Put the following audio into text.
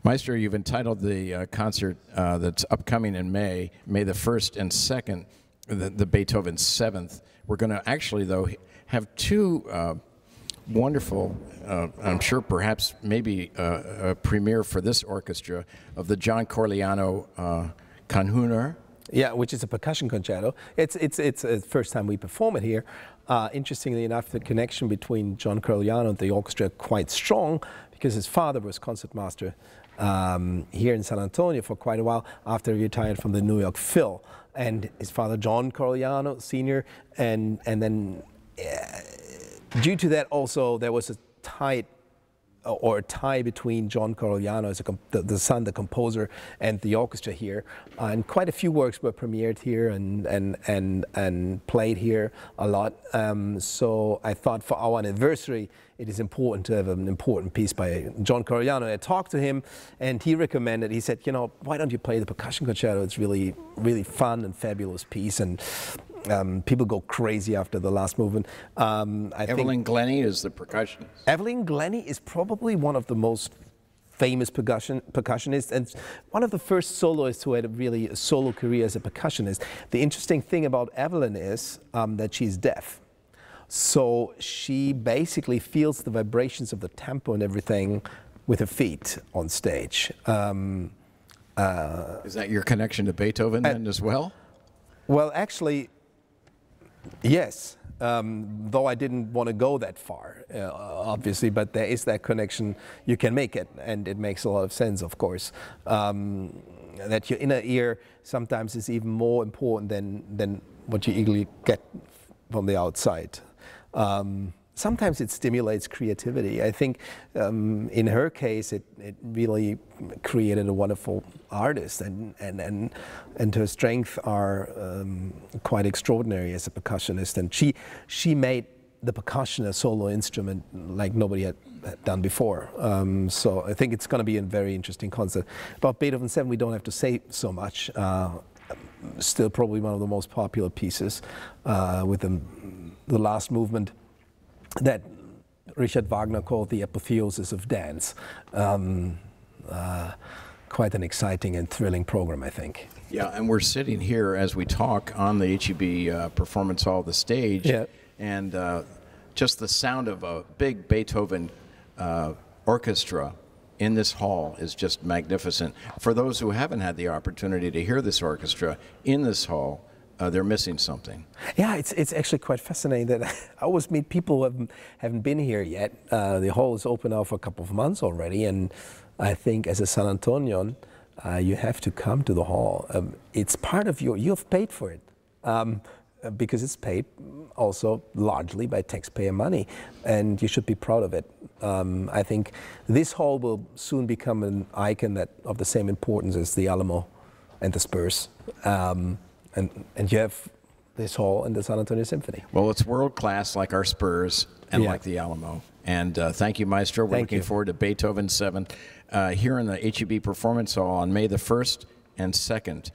Maestro, you've entitled the concert that's upcoming in May the 1st and 2nd, the Beethoven 7th. We're going to actually, though, have two wonderful, I'm sure perhaps maybe a premiere for this orchestra, of the John Corigliano Conjurer. Yeah, which is a percussion concerto. It's the first time we perform it here. Interestingly enough, the connection between John Corigliano and the orchestra quite strong, because his father was concertmaster here in San Antonio for quite a while after he retired from the New York Phil. And his father, John Corigliano Sr., and then due to that also there was a tie between John Corigliano as the son, the composer, and the orchestra here, and quite a few works were premiered here and played here a lot. So I thought for our anniversary it is important to have an important piece by John Corigliano. I talked to him and he recommended, he said, you know, why don't you play the percussion concerto? It's really fun and fabulous piece, and people go crazy after the last movement. Evelyn Glennie is the percussionist. Evelyn Glennie is probably one of the most famous percussionists, and one of the first soloists who had really a solo career as a percussionist. The interesting thing about Evelyn is that she's deaf. So she basically feels the vibrations of the tempo and everything with her feet on stage. Is that your connection to Beethoven then as well? Well, actually, yes, though I didn't want to go that far, obviously, but there is that connection. You can make it, and it makes a lot of sense, of course. That your inner ear sometimes is even more important than what you easily get from the outside. Sometimes it stimulates creativity. I think in her case it really created a wonderful artist, and her strengths are quite extraordinary as a percussionist, and she made the percussion a solo instrument like nobody had done before. So I think it's going to be a very interesting concert. About Beethoven 7 we don't have to say so much. Still probably one of the most popular pieces, with the last movement that Richard Wagner called the apotheosis of dance. Quite an exciting and thrilling program, I think. Yeah, and we're sitting here as we talk on the HEB Performance Hall, the stage, yeah. And just the sound of a big Beethoven orchestra in this hall is just magnificent. For those who haven't had the opportunity to hear this orchestra in this hall, they're missing something. Yeah, it's actually quite fascinating that I always meet people who haven't been here yet. The hall is open now for a couple of months already, and I think as a San Antonian, you have to come to the hall. It's part of you've paid for it, because it's paid also largely by taxpayer money, and you should be proud of it. I think this hall will soon become an icon of the same importance as the Alamo and the Spurs. And you have this hall and the San Antonio Symphony. Well, it's world-class like our Spurs and like the Alamo. And thank you, Maestro. We're looking forward to Beethoven 7 here in the HEB Performance Hall on May the 1st and 2nd.